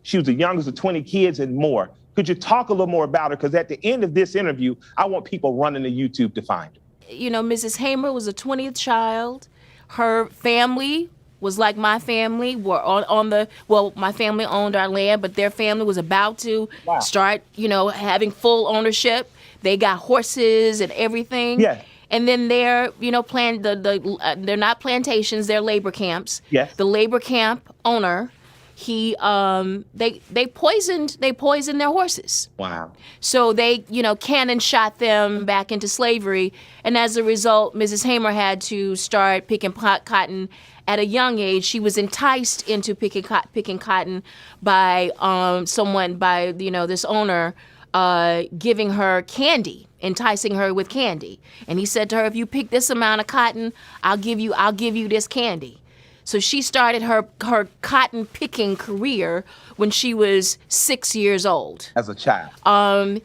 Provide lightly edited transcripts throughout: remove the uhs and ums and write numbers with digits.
She was the youngest of 20 kids and more. Could you talk a little more about her? Because at the end of this interview, I want people running to YouTube to find her. You know, Mrs. Hamer was a 20th child. Her family was like my family. Were my family owned our land, but their family was about to start, having full ownership. They got horses and everything. Yeah. And then they're, they're not plantations, they're labor camps. Yes. The labor camp owner, they poisoned their horses. Wow. So they, cannon shot them back into slavery. And as a result, Mrs. Hamer had to start picking cotton at a young age. She was enticed into picking cotton by this owner giving her candy, enticing her with candy. And he said to her, if you pick this amount of cotton, I'll give you this candy. So she started her cotton picking career when she was 6 years old. As a child?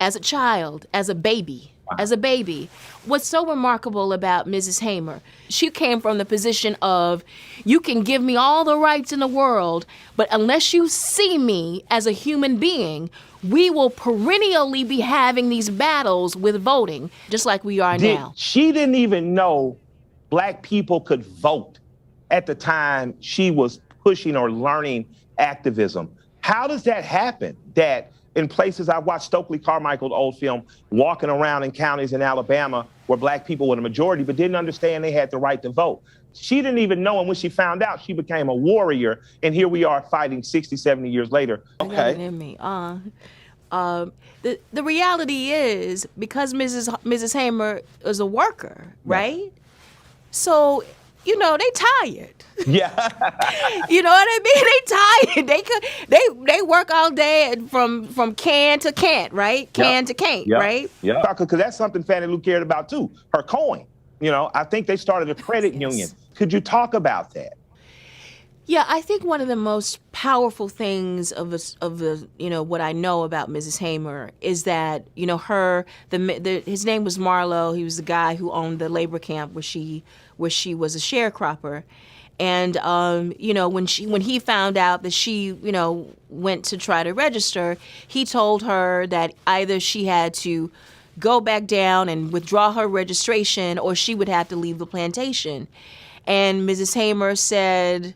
As a baby. Wow. As a baby. What's so remarkable about Mrs. Hamer, she came from the position of, you can give me all the rights in the world, but unless you see me as a human being, we will perennially be having these battles with voting, just like we are now. She didn't even know Black people could vote at the time she was pushing or learning activism. How does that happen? That in places, I watched Stokely Carmichael's old film, walking around in counties in Alabama where Black people were the majority, but didn't understand they had the right to vote. She didn't even know, and when she found out, she became a warrior, and here we are fighting 60, 70 years later. Okay. I got it in me. The reality is, because Mrs. Hamer is a worker, right? Yeah. So, they tired. Yeah. You know what I mean? They tired. They work all day from can to can't, right? Can to can't, right? Yeah. Because that's something Fannie Lou cared about too. Her coin. I think they started a credit union. Could you talk about that? Yeah, I think one of the most powerful things of what I know about Mrs. Hamer is that his name was Marlowe. He was the guy who owned the labor camp where she was a sharecropper, and when he found out that she went to try to register, he told her that either she had to go back down and withdraw her registration, or she would have to leave the plantation. And Mrs. Hamer said,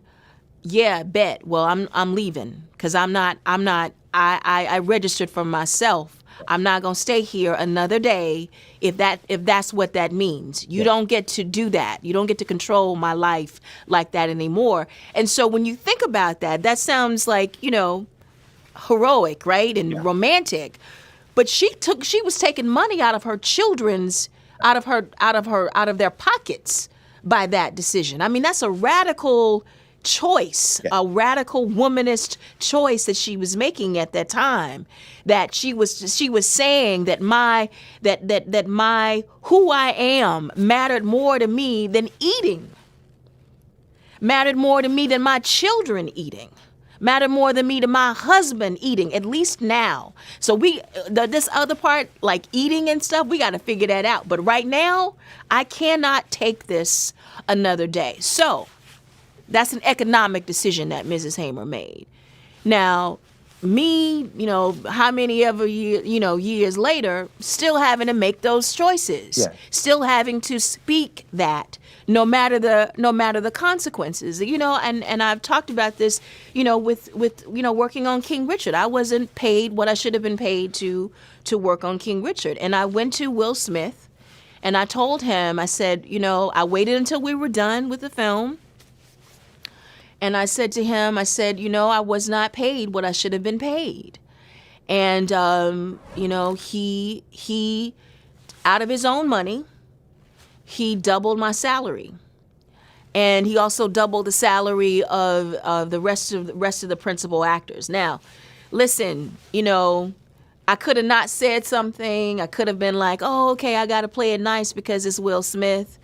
yeah, bet. Well, I'm leaving because I registered for myself. I'm not going to stay here another day if that's what that means. You don't get to do that. You don't get to control my life like that anymore. And so when you think about that, that sounds like, heroic, right? And romantic. But she was taking money out of her children's, out of their pockets by that decision. I mean, that's a radical choice, a radical womanist choice that she was making at that time. That she was saying that my who I am mattered more to me than eating. Mattered more to me than my children eating. Mattered more than me to my husband eating, at least now. So this other part, like eating and stuff, we got to figure that out. But right now, I cannot take this another day. So that's an economic decision that Mrs. Hamer made. Now, me, how many ever years later, still having to make those choices, still having to speak that, no matter the consequences, and I've talked about this, with working on King Richard. I wasn't paid what I should have been paid to work on King Richard, and I went to Will Smith, and I told him, I said, I waited until we were done with the film. And I said to him, I was not paid what I should have been paid. And, he, out of his own money, he doubled my salary. And he also doubled the salary of the rest of the principal actors. Now, listen, I could have not said something. I could have been like, oh, okay, I got to play it nice because it's Will Smith.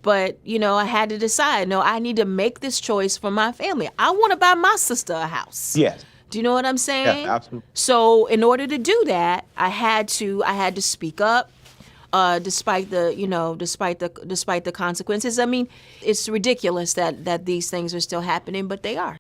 But, I had to decide, no, I need to make this choice for my family. I want to buy my sister a house. Yes. Do you know what I'm saying? Yeah, absolutely. So in order to do that, I had to speak up, despite the consequences. I mean, it's ridiculous that these things are still happening, but they are.